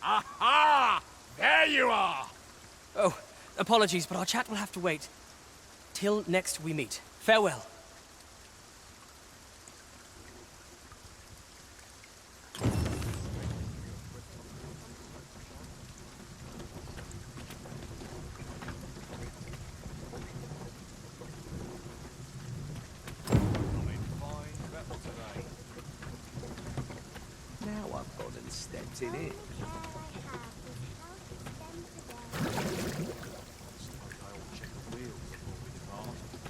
Aha! There you are! Oh, apologies, but our chat will have to wait. Till next we meet. Farewell. Now I've gone and stepped in it.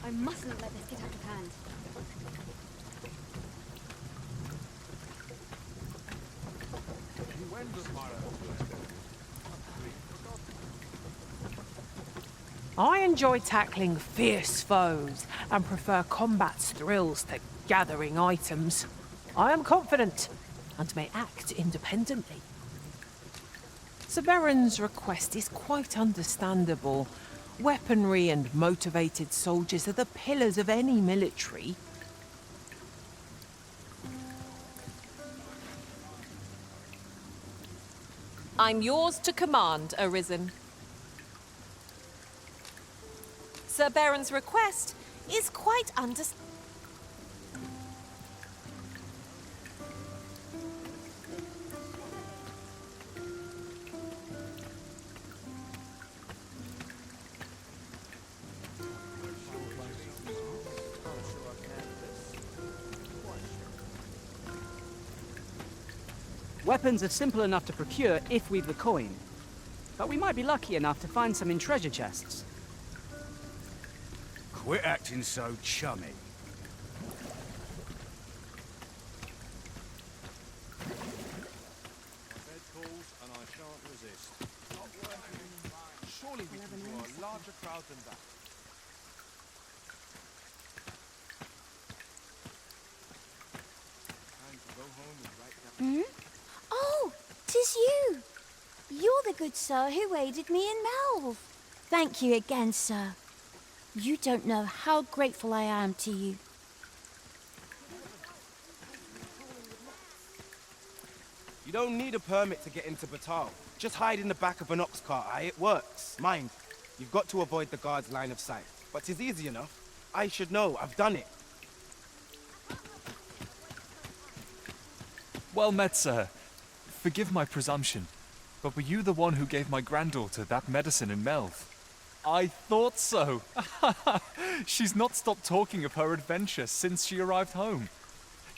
I mustn't let this get out of hand. I enjoy tackling fierce foes and prefer combat's thrills to gathering items. I am confident and may act independently. Severan's request is quite understandable. Weaponry and motivated soldiers are the pillars of any military. I'm yours to command, Arisen. Sir Baron's request is quite understandable. Weapons are simple enough to procure if we've the coin. But we might be lucky enough to find some in treasure chests. Quit acting so chummy. Surely we can draw a larger crowd than that. Time to go home and write down. Oh, 'tis you! You're the good sir who aided me in Melve. Thank you again, sir. You don't know how grateful I am to you. You don't need a permit to get into Batal. Just hide in the back of an ox cart, aye? It works. Mind, you've got to avoid the guard's line of sight. But it's easy enough. I should know. I've done it. Well met, sir. Forgive my presumption, but were you the one who gave my granddaughter that medicine in Melve? I thought so. She's not stopped talking of her adventure since she arrived home.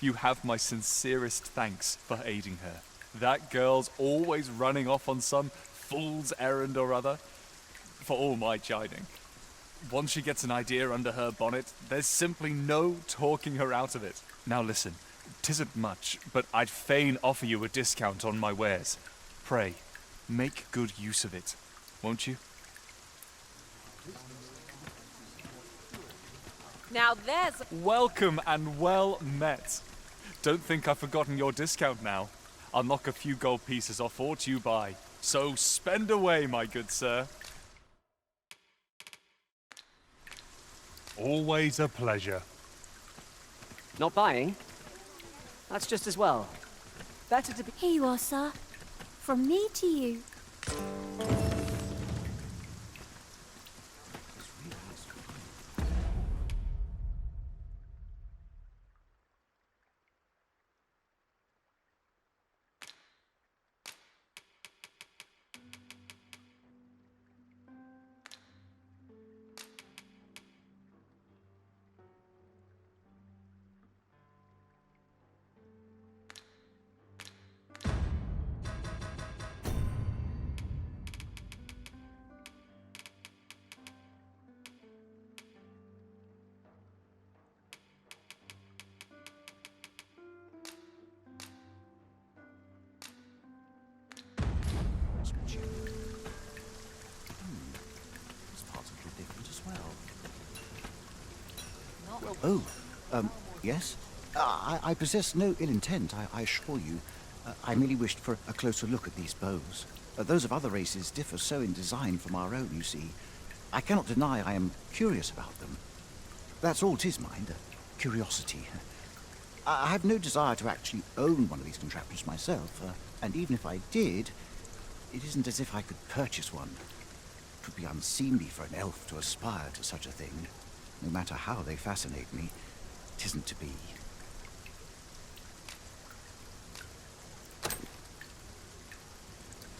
You have my sincerest thanks for aiding her. That girl's always running off on some fool's errand or other, for all my chiding. Once she gets an idea under her bonnet, there's simply no talking her out of it. Now listen, 'tisn't much, but I'd fain offer you a discount on my wares. Pray, make good use of it, won't you? Now there's... Welcome and well met. Don't think I've forgotten your discount now. I'll knock a few gold pieces off aught you buy. So spend away, my good sir. Always a pleasure. Not buying? That's just as well. Better to be... Here you are, sir. From me to you. Oh, yes? I possess no ill intent, I assure you. I merely wished for a closer look at these bows. Those of other races differ so in design from our own, you see. I cannot deny I am curious about them. That's all 'tis, mind, curiosity. I have no desire to actually own one of these contraptions myself, and even if I did, it isn't as if I could purchase one. It would be unseemly for an elf to aspire to such a thing. No matter how they fascinate me, it isn't to be.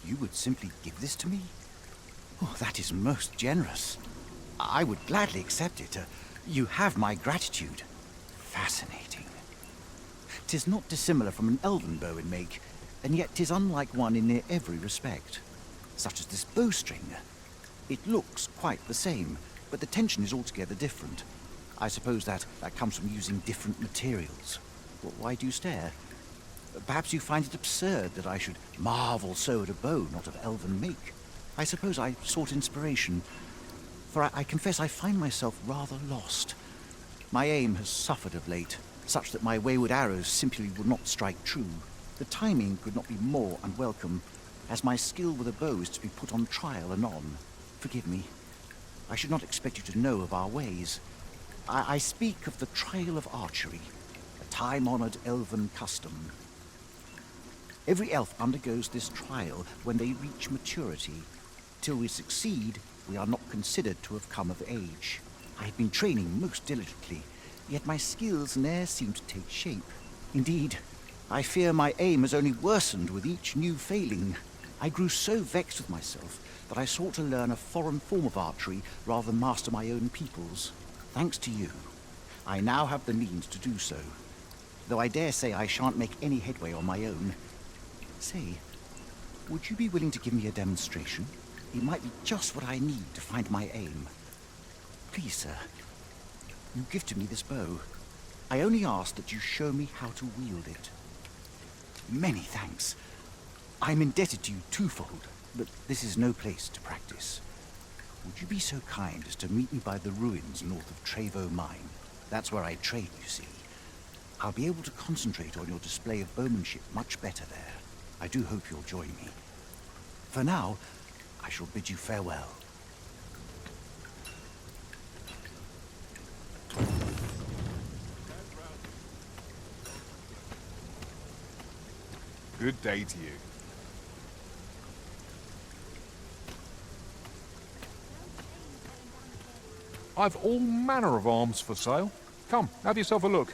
You would simply give this to me? Oh, that is most generous. I would gladly accept it. You have my gratitude. Fascinating. 'Tis not dissimilar from an elven bow in make, and yet 'tis unlike one in near every respect. Such as this bowstring. It looks quite the same, but the tension is altogether different. I suppose that comes from using different materials. Why do you stare? Perhaps you find it absurd that I should marvel so at a bow not of elven make. I suppose I sought inspiration, for I confess I find myself rather lost. My aim has suffered of late, such that my wayward arrows simply would not strike true. The timing could not be more unwelcome, as my skill with a bow is to be put on trial anon. Forgive me. I should not expect you to know of our ways. I speak of the trial of archery, a time-honored elven custom. Every elf undergoes this trial when they reach maturity. Till we succeed, we are not considered to have come of age. I have been training most diligently, yet my skills ne'er seem to take shape. Indeed, I fear my aim has only worsened with each new failing. I grew so vexed with myself that I sought to learn a foreign form of archery rather than master my own people's. Thanks to you, I now have the means to do so, though I dare say I shan't make any headway on my own. Say, would you be willing to give me a demonstration? It might be just what I need to find my aim. Please, sir, you give to me this bow. I only ask that you show me how to wield it. Many thanks. I'm indebted to you twofold, but this is no place to practice. Would you be so kind as to meet me by the ruins north of Trevo Mine? That's where I train, you see. I'll be able to concentrate on your display of bowmanship much better there. I do hope you'll join me. For now, I shall bid you farewell. Good day to you. I've all manner of arms for sale. Come, have yourself a look.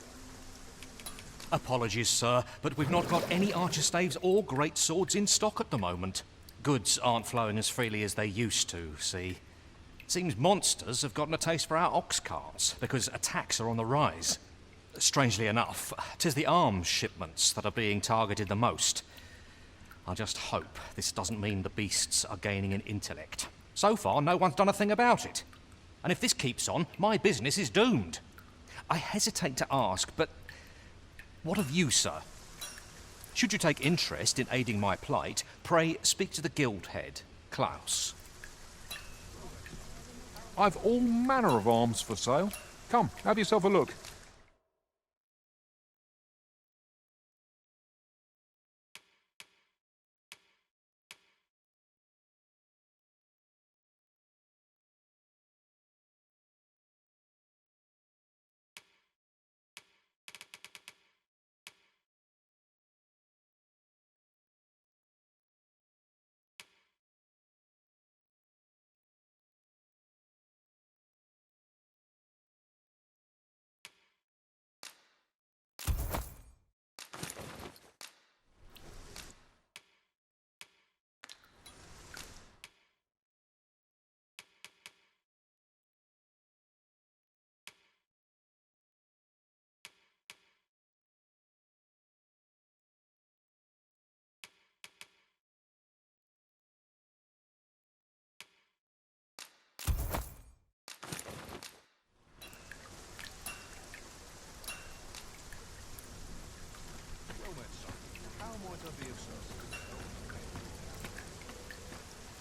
Apologies, sir, but we've not got any archer staves or great swords in stock at the moment. Goods aren't flowing as freely as they used to, see. Seems monsters have gotten a taste for our ox carts, because attacks are on the rise. Strangely enough, 'tis the arms shipments that are being targeted the most. I just hope this doesn't mean the beasts are gaining in intellect. So far, no one's done a thing about it. And if this keeps on, my business is doomed. I hesitate to ask, but what of you, sir? Should you take interest in aiding my plight, pray speak to the guild head, Klaus. I've all manner of arms for sale. Come, have yourself a look.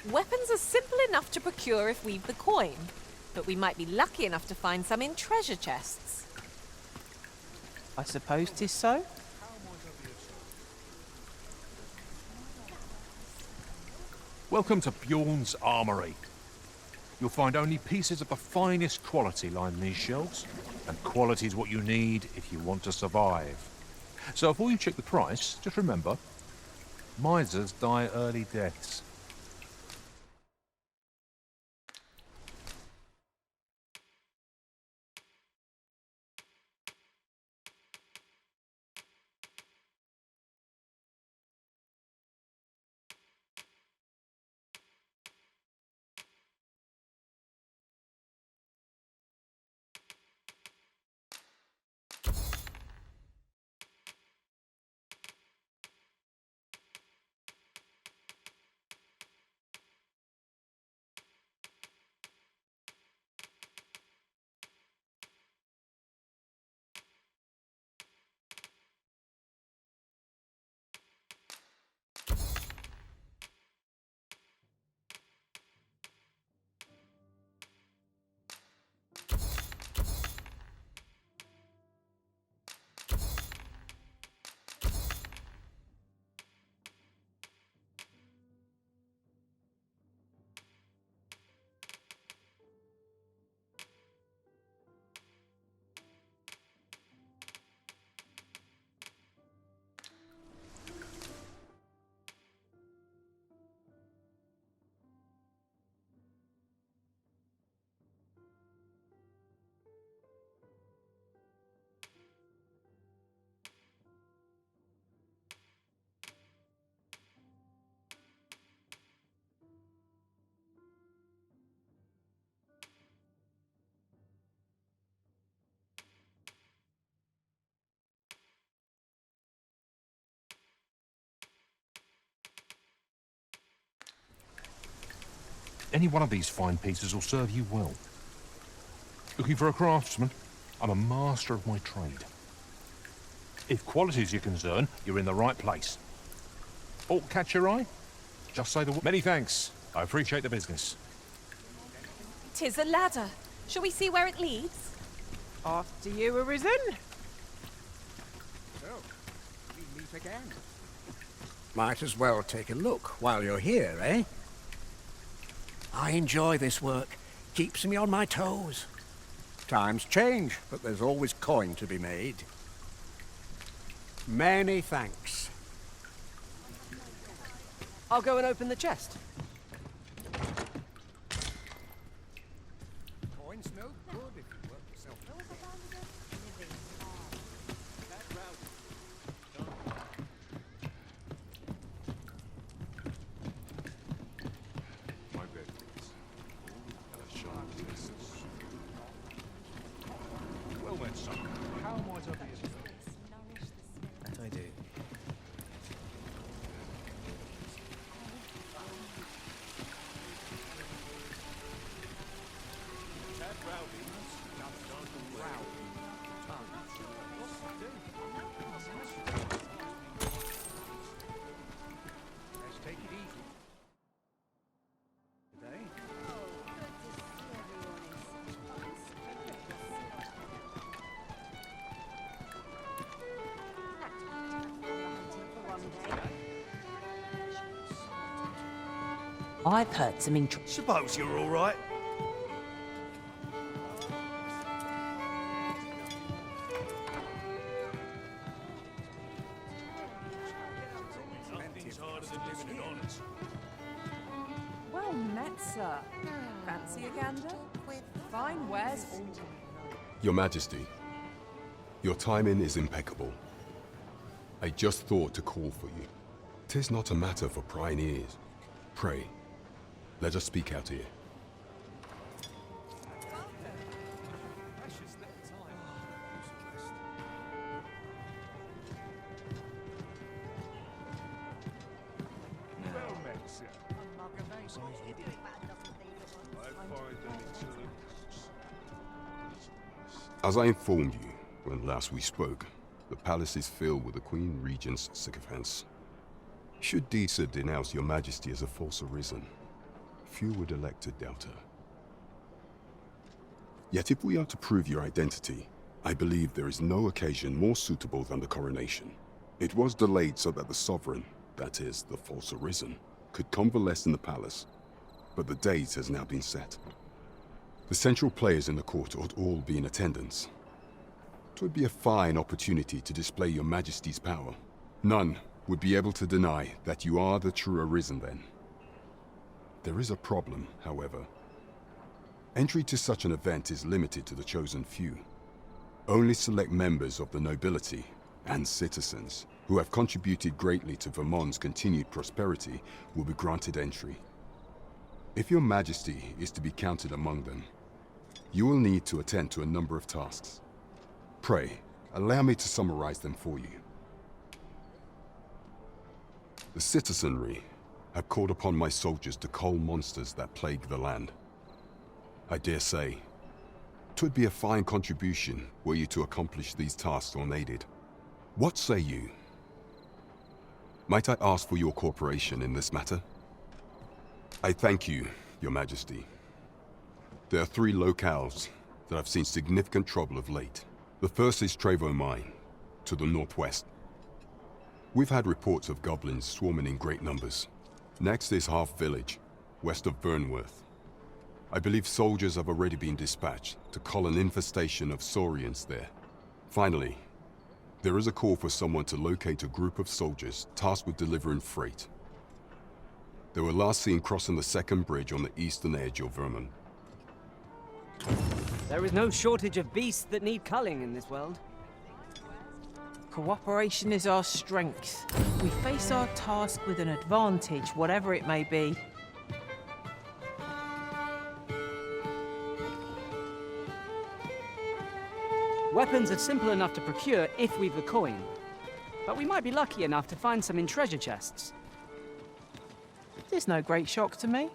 Weapons are simple enough to procure if we've the coin, but we might be lucky enough to find some in treasure chests. I suppose 'tis so. Welcome to Bjorn's Armory. You'll find only pieces of the finest quality line these shelves, and quality is what you need if you want to survive. So before you check the price, just remember, misers die early deaths. Any one of these fine pieces will serve you well. Looking for a craftsman? I'm a master of my trade. If quality's your concern, you're in the right place. Aught catch your eye? Just say the word. Many thanks. I appreciate the business. 'Tis a ladder. Shall we see where it leads? After you, Arisen. So, we meet again. Might as well take a look while you're here, eh? I enjoy this work. Keeps me on my toes. Times change, but there's always coin to be made. Many thanks. I'll go and open the chest. Coin's no good if you work yourself. My bed, please. Well then, son. How might I be of service? I do. Let's take it easy. Today? I've heard some Suppose you're all right. Well met, sir. Fancy a gander? Fine wares all. Your Majesty, your timing is impeccable. I just thought to call for you. 'Tis not a matter for prying ears. Pray, let us speak out here. Well met, sir. As I informed you when last we spoke, the palace is filled with the Queen Regent's sycophants. Should Disa denounce your Majesty as a false arisen, few would elect to doubt her. Yet if we are to prove your identity, I believe there is no occasion more suitable than the coronation. It was delayed so that the sovereign, that is, the false arisen, could convalesce in the palace, but the date has now been set. The central players in the court ought all be in attendance. 'Twould be a fine opportunity to display your Majesty's power. None would be able to deny that you are the true arisen then. There is a problem, however. Entry to such an event is limited to the chosen few. Only select members of the nobility and citizens who have contributed greatly to Vermont's continued prosperity will be granted entry. If your Majesty is to be counted among them, you will need to attend to a number of tasks. Pray, allow me to summarize them for you. The citizenry have called upon my soldiers to cull monsters that plague the land. I dare say, 'twould be a fine contribution were you to accomplish these tasks unaided. What say you? Might I ask for your cooperation in this matter? I thank you, Your Majesty. There are 3 locales that have seen significant trouble of late. The first is Trevo Mine, to the northwest. We've had reports of goblins swarming in great numbers. Next is Half Village, west of Burnworth. I believe soldiers have already been dispatched to cull an infestation of saurians there. Finally, there is a call for someone to locate a group of soldiers tasked with delivering freight. They were last seen crossing the second bridge on the eastern edge of Vermont. There is no shortage of beasts that need culling in this world. Cooperation is our strength. We face our task with an advantage, whatever it may be. Weapons are simple enough to procure if we've the coin. But we might be lucky enough to find some in treasure chests. There's no great shock to me.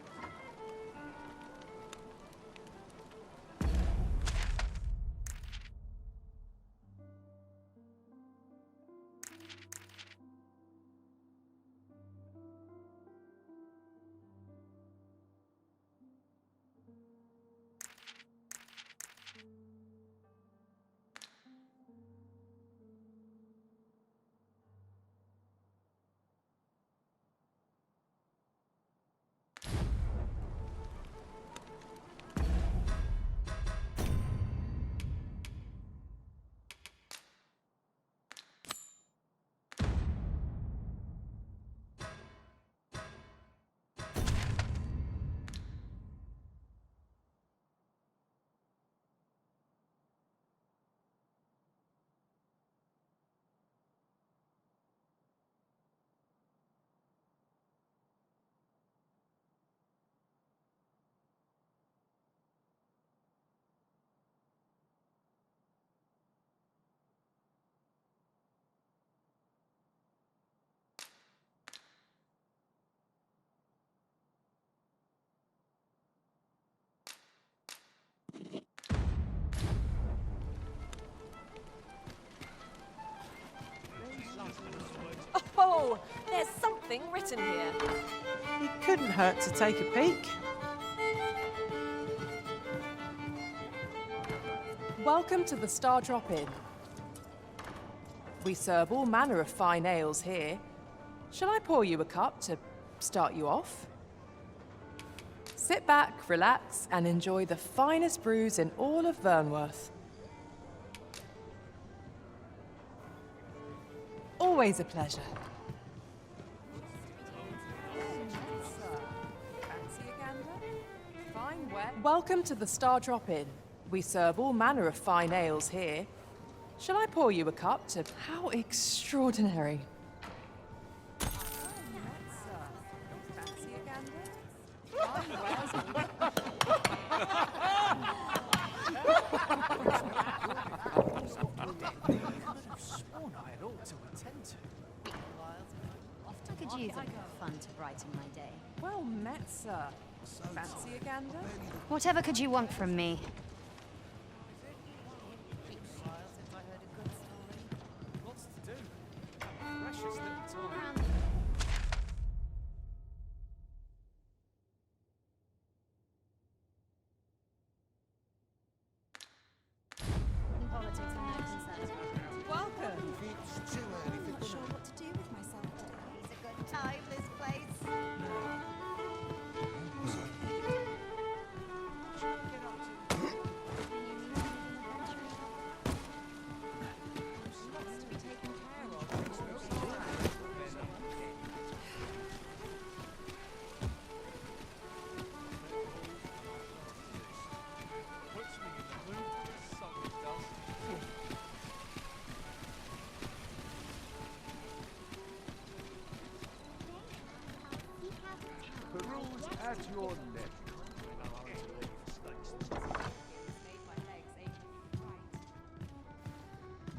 There's something written here. It couldn't hurt to take a peek. Welcome to the Star Drop Inn. We serve all manner of fine ales here. Shall I pour you a cup to start you off? Sit back, relax, and enjoy the finest brews in all of Vernworth. Always a pleasure. Welcome to the Star Drop Inn. We serve all manner of fine ales here. Shall I pour you a cup to... How extraordinary. I could use a bit of fun to brighten my day. Well met, sir. Fancy a gander? Whatever could you want from me? Welcome. Not sure what to do with myself today. It's a good time, this place. At your neck.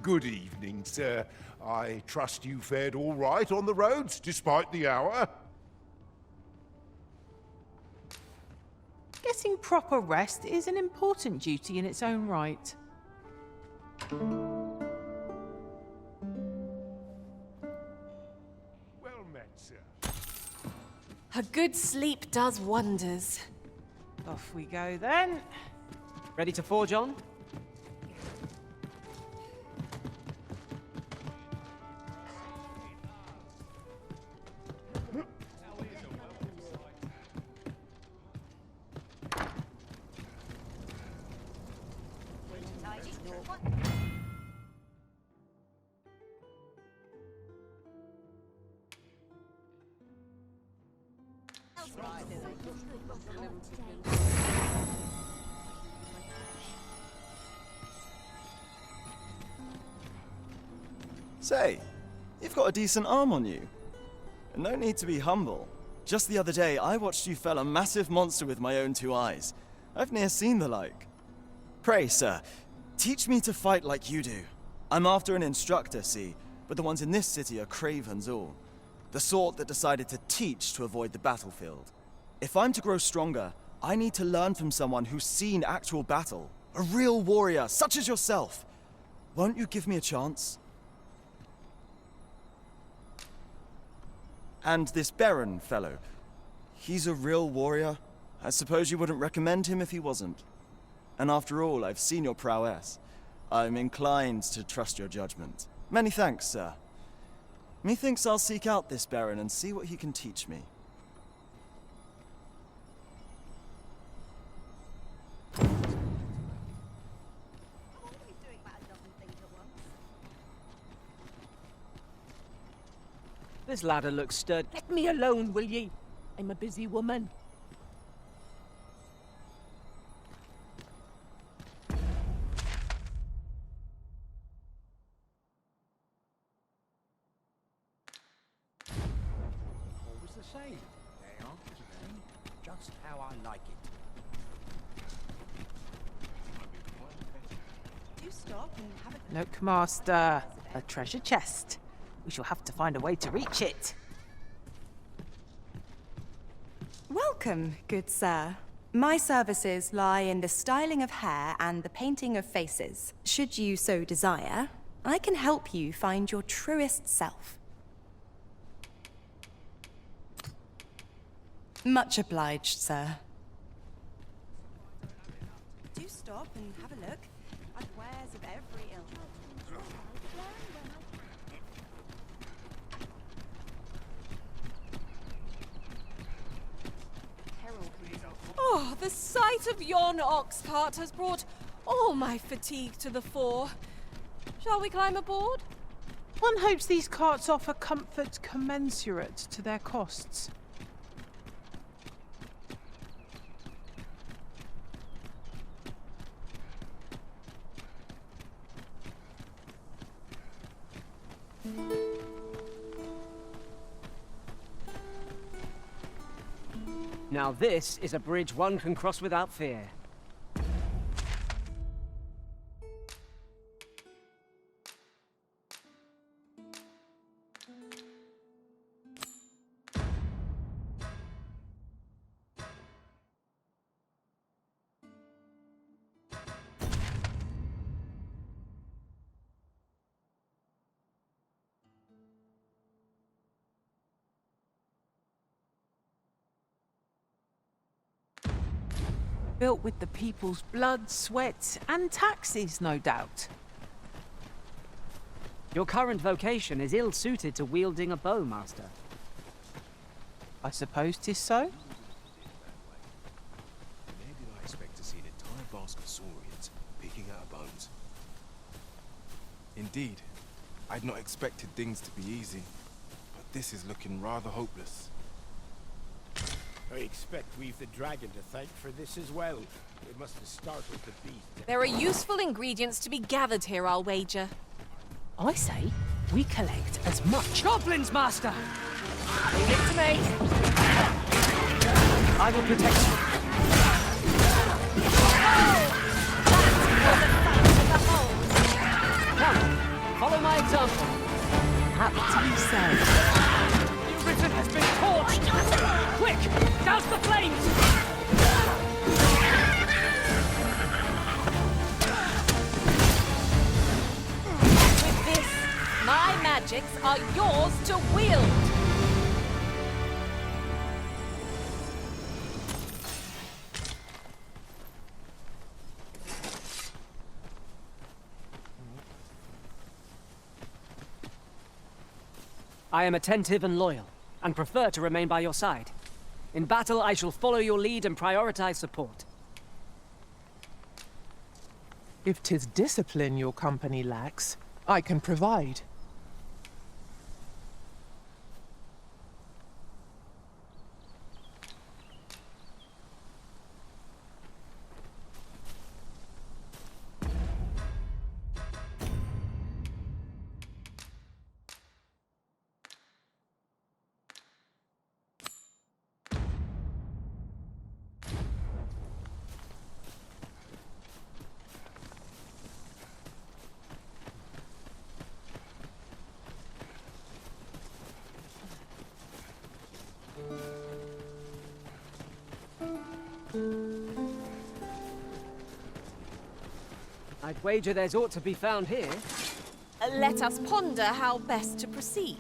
Good evening, sir. I trust you fared all right on the roads, despite the hour? Getting proper rest is an important duty in its own right. Well met, sir. A good sleep does wonders. Off we go then. Ready to forge on? Say, you've got a decent arm on you. No need to be humble. Just the other day, I watched you fell a massive monster with my own two eyes. I've ne'er seen the like. Pray, sir, teach me to fight like you do. I'm after an instructor, see, but the ones in this city are cravens all. The sort that decided to teach to avoid the battlefield. If I'm to grow stronger, I need to learn from someone who's seen actual battle. A real warrior, such as yourself. Won't you give me a chance? And this Baron fellow, he's a real warrior? I suppose you wouldn't recommend him if he wasn't. And after all, I've seen your prowess. I'm inclined to trust your judgment. Many thanks, sir. Methinks I'll seek out this Baron and see what he can teach me. This ladder looks sturdy. Let me alone, will ye? I'm a busy woman. Always the same. They are, just how I like it. You stop and have a look, Master. A treasure chest. We shall have to find a way to reach it. Welcome, good sir. My services lie in the styling of hair and the painting of faces. Should you so desire, I can help you find your truest self. Much obliged, sir. Do stop and have a look. I've wares of every ilk. Oh, the sight of yon ox cart has brought all my fatigue to the fore. Shall we climb aboard? One hopes these carts offer comfort commensurate to their costs. Now this is a bridge one can cross without fear. Built with the people's blood, sweat, and taxes, no doubt. Your current vocation is ill-suited to wielding a bow, Master. I suppose 'tis so. Where did I expect to see an entire basket of saurians picking out bones? Indeed. I'd not expected things to be easy, but this is looking rather hopeless. I expect we've the dragon to thank for this as well. It must have startled the beast. There are useful ingredients to be gathered here, I'll wager. I say, we collect as much. Goblins, Master! Leave it to me. I will protect you. Come, follow my example. Happy to be said. New Britain has been torched! Quick, douse the flames! With this, my magics are yours to wield. I am attentive and loyal, and prefer to remain by your side. In battle, I shall follow your lead and prioritize support. If 'tis discipline your company lacks, I can provide. I'd wager there's aught to be found here. Let us ponder how best to proceed.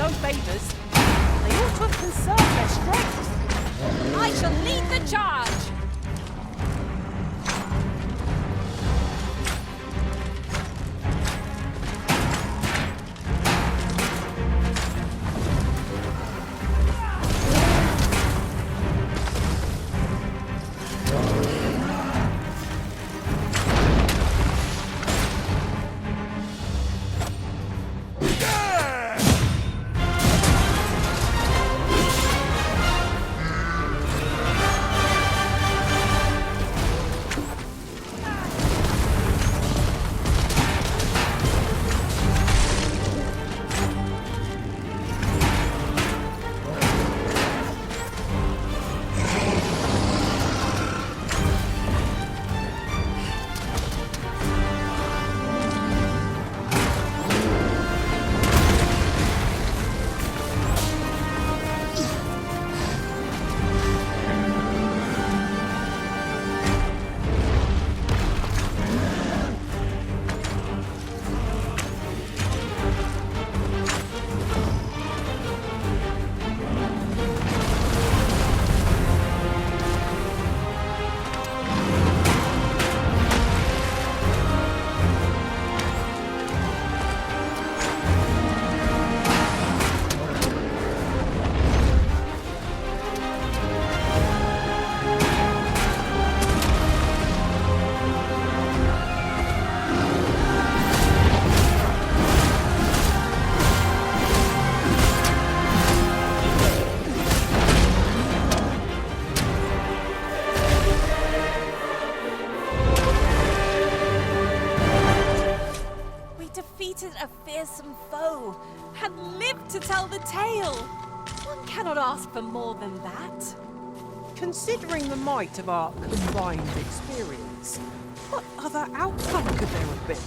no favours. They ought to have conserved their strength. I shall lead the charge! A fearsome foe and lived to tell the tale. One cannot ask for more than that. Considering the might of our combined experience, what other outcome could there have been?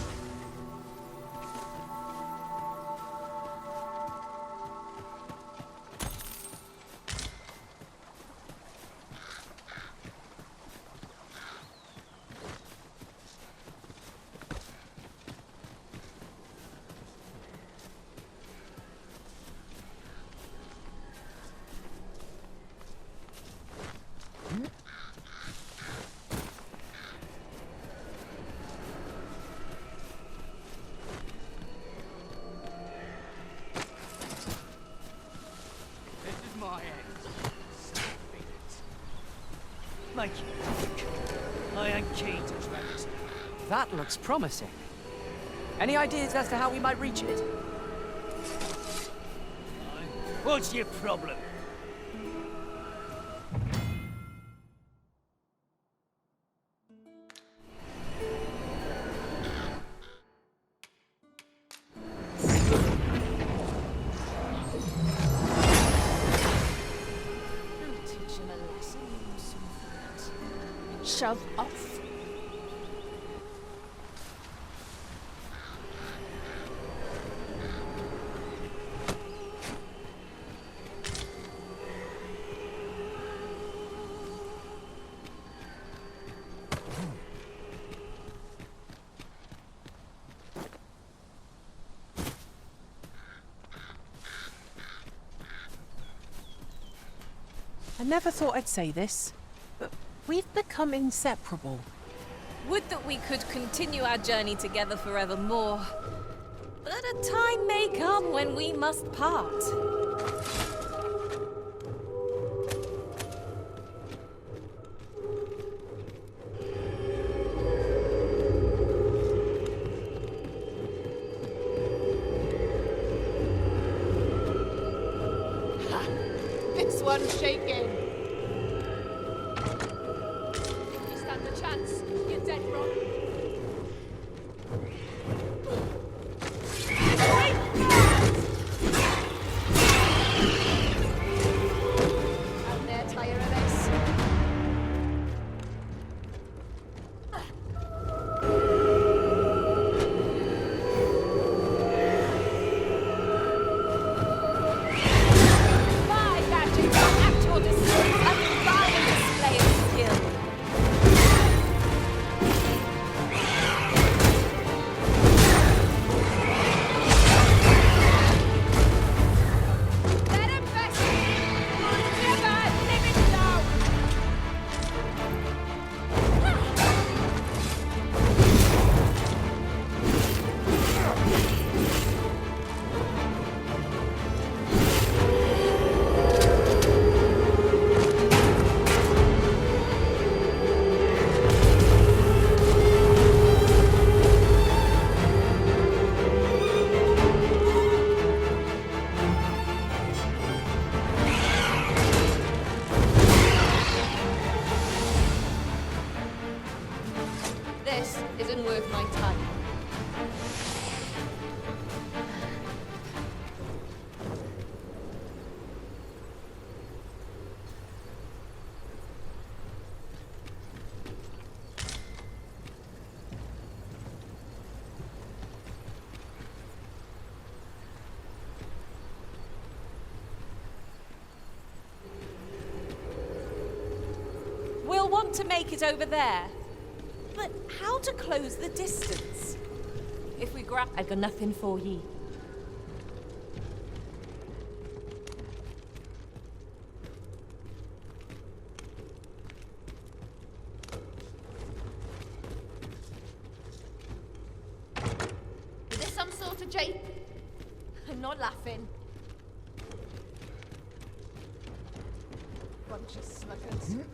Thank you. I am keen to try this. That looks promising. Any ideas as to how we might reach it? What's your problem? Shove off. I never thought I'd say this, but we've become inseparable. Would that we could continue our journey together forevermore. But a time may come when we must part. This one's shaking. You stand a chance. You're dead wrong. Out there, tire of this. My magic will act to want to make it over there. But how to close the distance? If we grab... I got nothing for ye. Is this some sort of jape? I'm not laughing. Bunch of sluggards. Blood.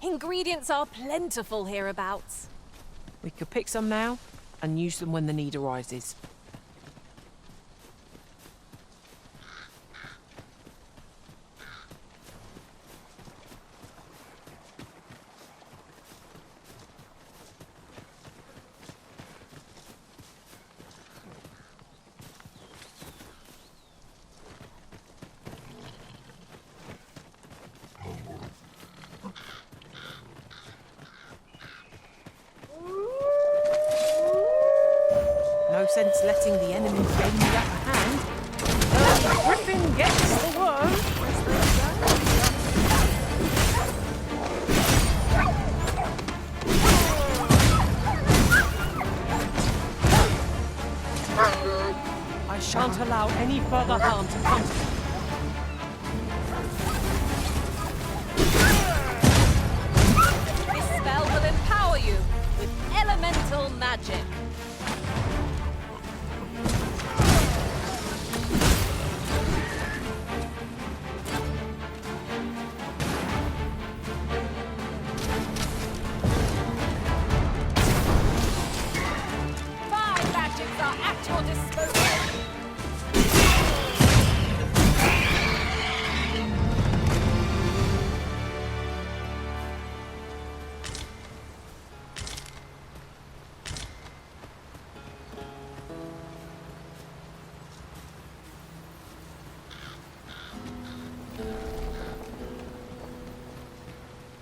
Ingredients are plentiful hereabouts. We could pick some now and use them when the need arises. No sense letting the enemy gain the upper hand. The griffin gets the worm, as they say. I shan't allow any further harm to come to them. This spell will empower you with elemental magic. At your disposal.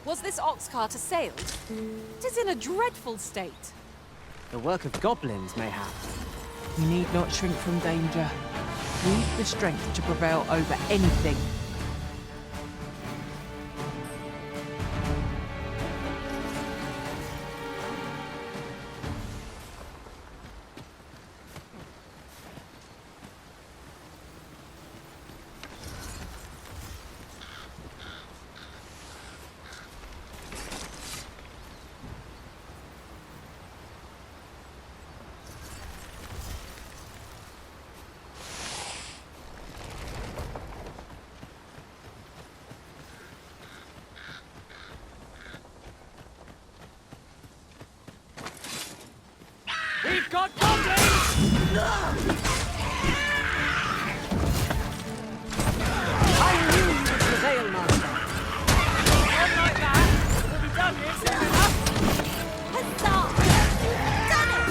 Was this ox cart assailed? It is in a dreadful state. The work of goblins, mayhap. We need not shrink from danger. We've the strength to prevail over anything. We've got goblins! I knew you would prevail, Master. Not like that. We'll be done here soon enough. Huzzah! Done it!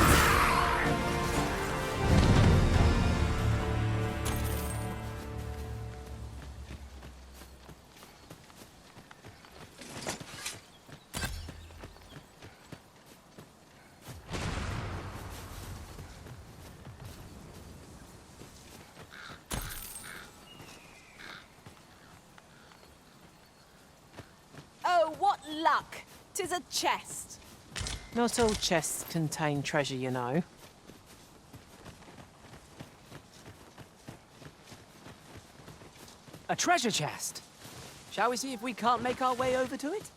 Oh, what luck! 'Tis a chest. Not all chests contain treasure, you know. A treasure chest! Shall we see if we can't make our way over to it?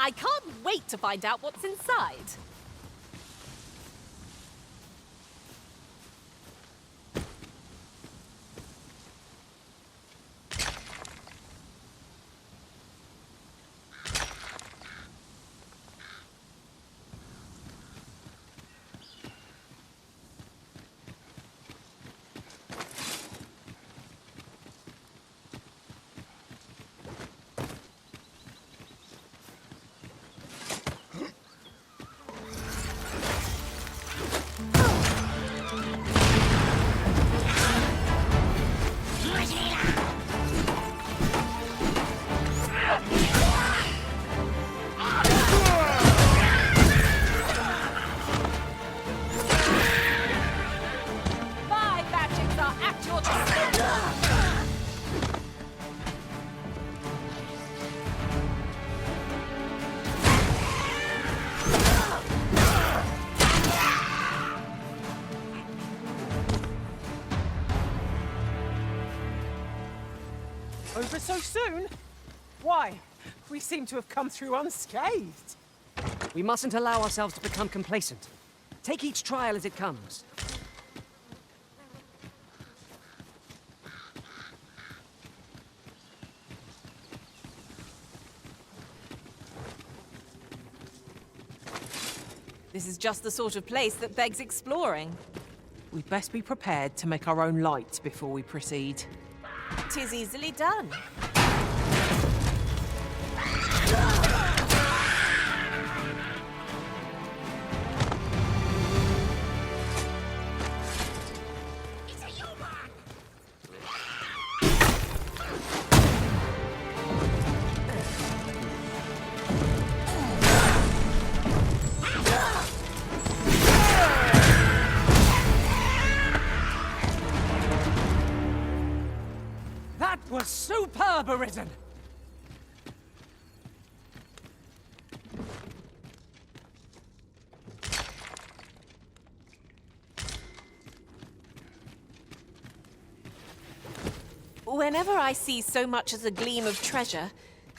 I can't wait to find out what's inside. My magics are at your disposal. Over so soon? Why? We seem to have come through unscathed. We mustn't allow ourselves to become complacent. Take each trial as it comes. This is just the sort of place that begs exploring. We'd best be prepared to make our own light before we proceed. 'Tis easily done. That was superb, Arisen! Whenever I see so much as a gleam of treasure,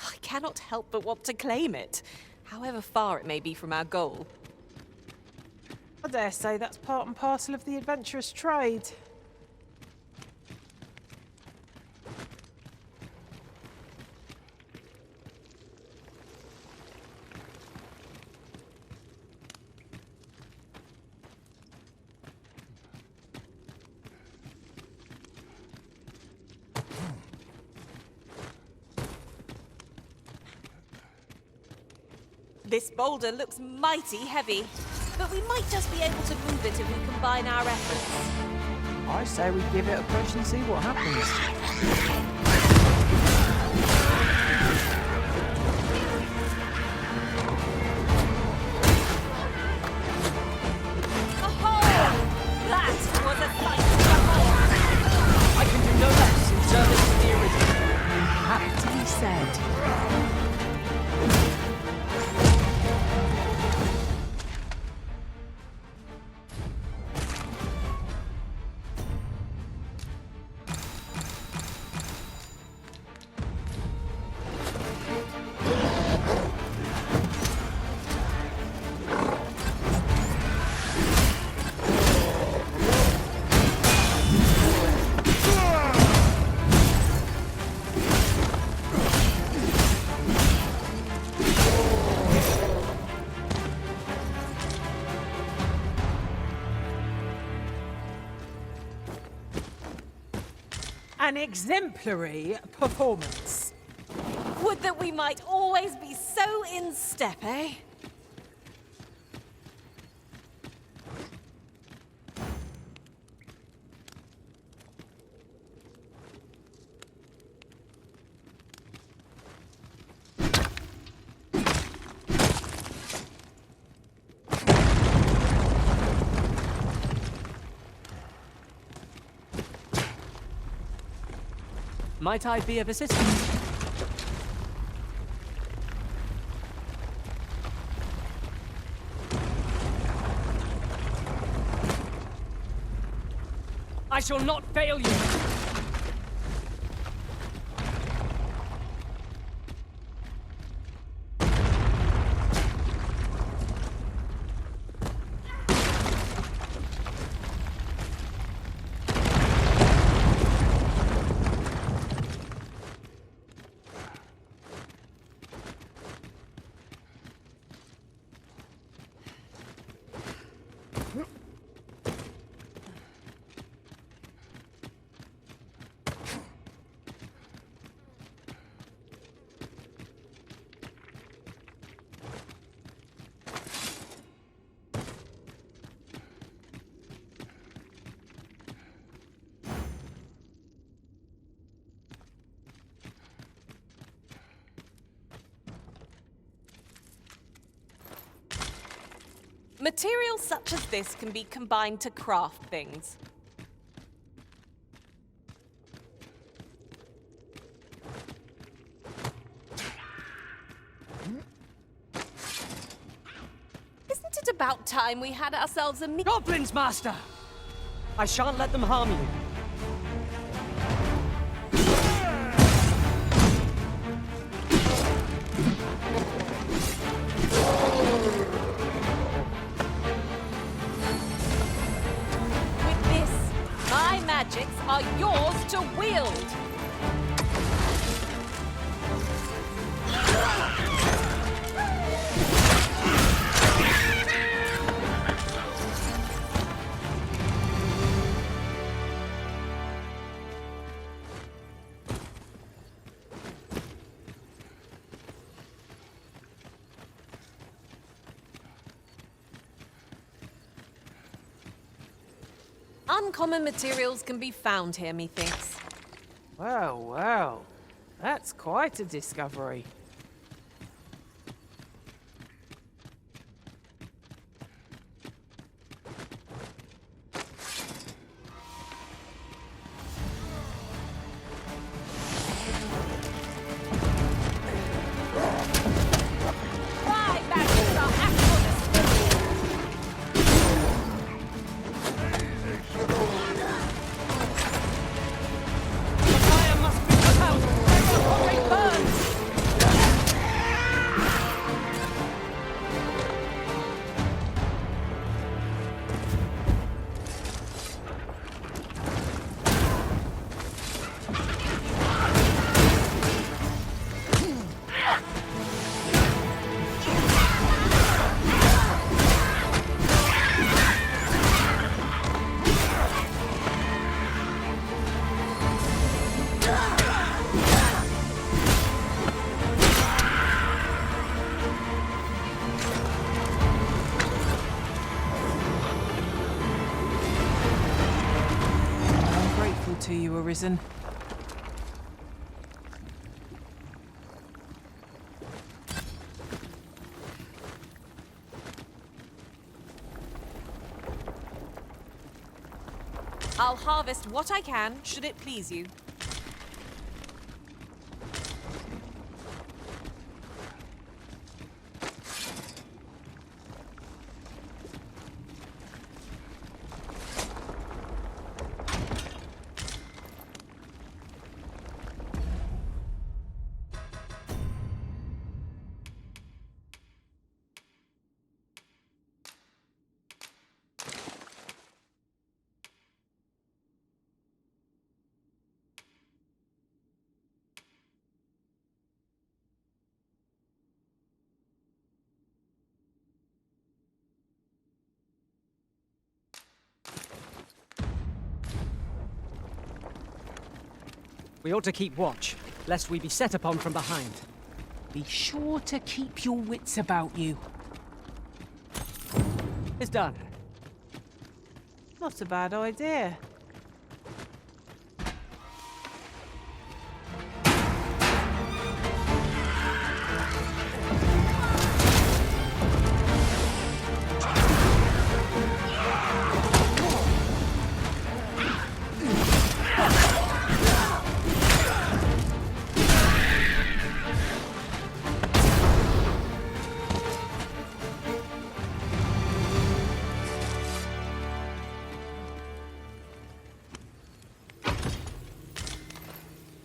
I cannot help but want to claim it, however far it may be from our goal. I dare say that's part and parcel of the adventurous trade. This boulder looks mighty heavy, but we might just be able to move it if we combine our efforts. I say we give it a push and see what happens. That was a sight to behold! I can do no less in service to the original. Aptly said. An exemplary performance. Would that we might always be so in step, eh? Might I be of assistance? I shall not fail you! Materials such as this can be combined to craft things. Isn't it about time we had ourselves a Goblins, Master! I shan't let them harm you. With this, my magics are yours to wield! Uncommon materials can be found here, methinks. Well, well. That's quite a discovery. My magics are at your disposal! The fire must be put out! Before it burns! I'm grateful to you, Arisen. I'll harvest what I can, should it please you. We ought to keep watch, lest we be set upon from behind. Be sure to keep your wits about you. It's done. Not a bad idea.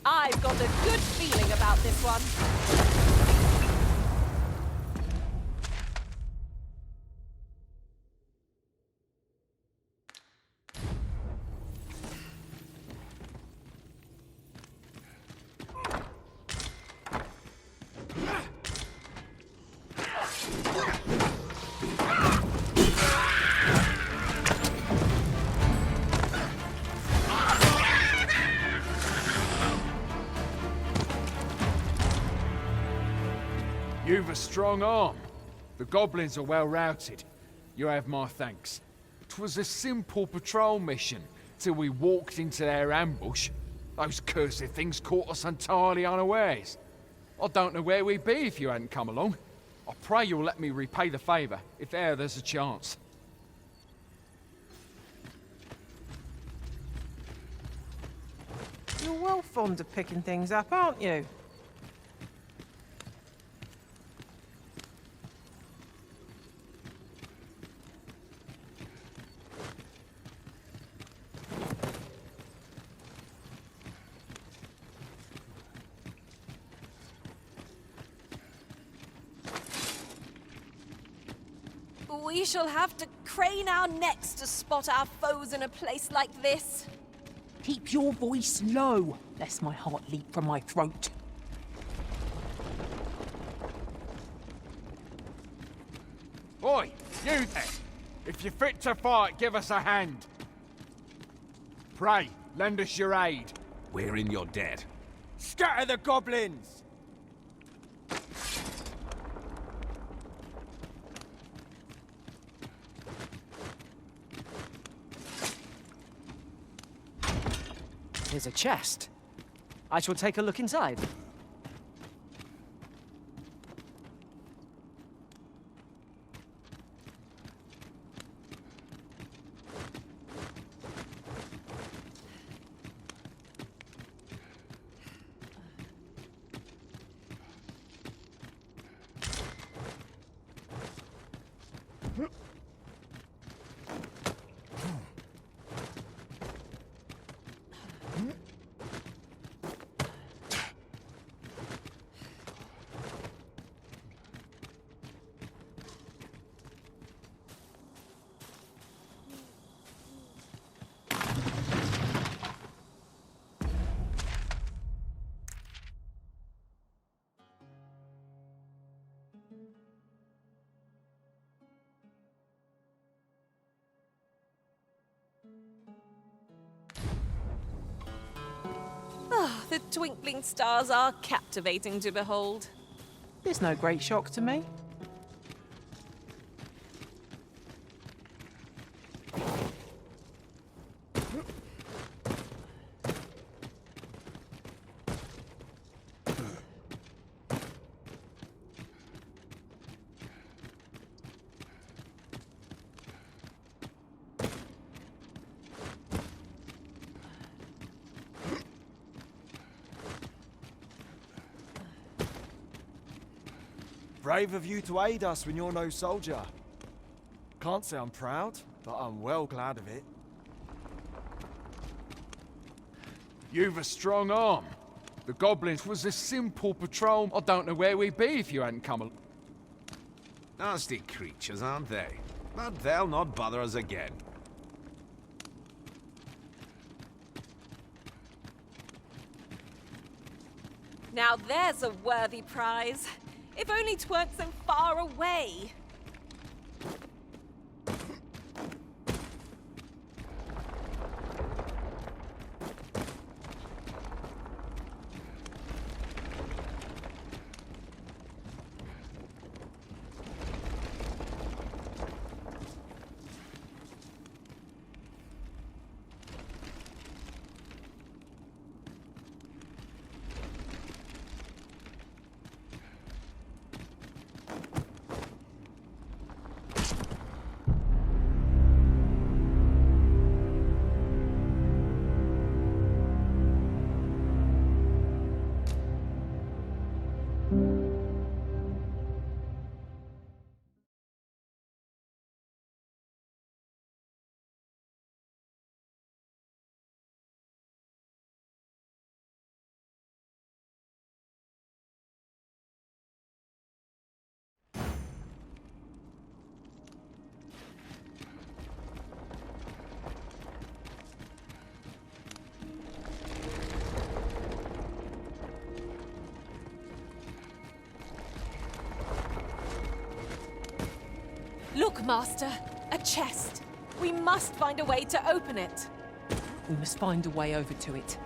I've got a good feeling about this one. You've a strong arm. The goblins are well routed. You have my thanks. 'Twas a simple patrol mission, till we walked into their ambush. Those cursed things caught us entirely unawares. I don't know where we'd be if you hadn't come along. I pray you'll let me repay the favour, if e'er there's a chance. You're well fond of picking things up, aren't you? We shall have to crane our necks to spot our foes in a place like this. Keep your voice low, lest my heart leap from my throat. Oi, you there! If you're fit to fight, give us a hand. Pray, lend us your aid. We're in your debt. Scatter the goblins! Here's a chest. I shall take a look inside. Ah, the twinkling stars are captivating to behold. It's no great shock to me. Brave of you to aid us when you're no soldier. Can't say I'm proud, but I'm well glad of it. You've a strong arm. The goblins was a simple patrol. I don't know where we'd be if you hadn't come along. Nasty creatures, aren't they? But they'll not bother us again. Now there's a worthy prize. If only 'tweren't so far away. Look, Master, a chest. We must find a way to open it. We must find a way over to it.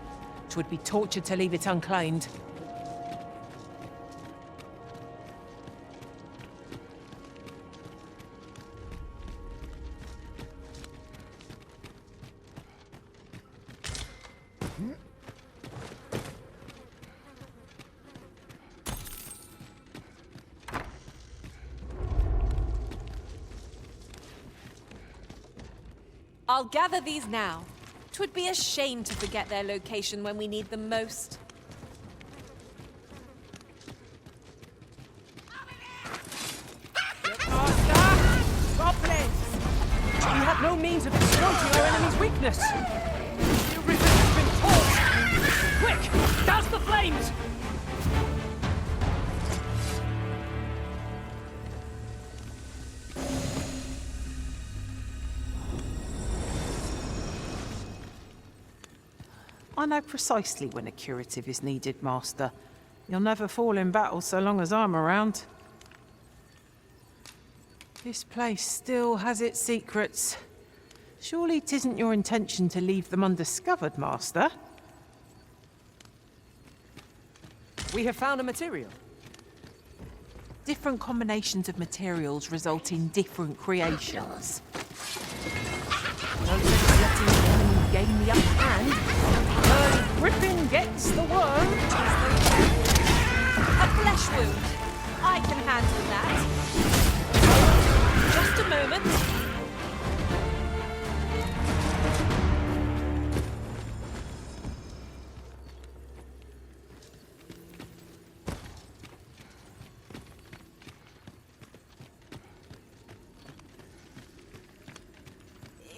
'Twould be torture to leave it unclaimed. I'll gather these now. 'Twould be a shame to forget their location when we need them most. Goblins! You have no means of exploiting our enemy's weakness. The river has been torched. Quick, douse the flames! I know precisely when a curative is needed, Master. You'll never fall in battle so long as I'm around. This place still has its secrets. Surely 'tisn't your intention to leave them undiscovered, Master? We have found a material. Different combinations of materials result in different creations. No sense letting the enemy gain the upper hand. Early gripping gets the worm. A flesh wound. I can handle that. Just a moment.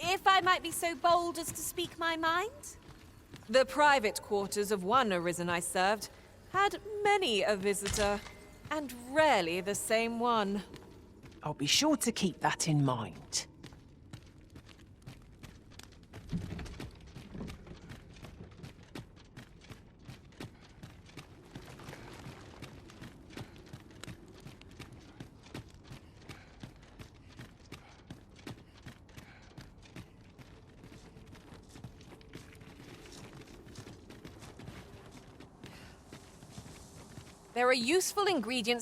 If I might be so bold as to speak my mind? The private quarters of one arisen I served had many a visitor, and rarely the same one. I'll be sure to keep that in mind. There are useful ingredients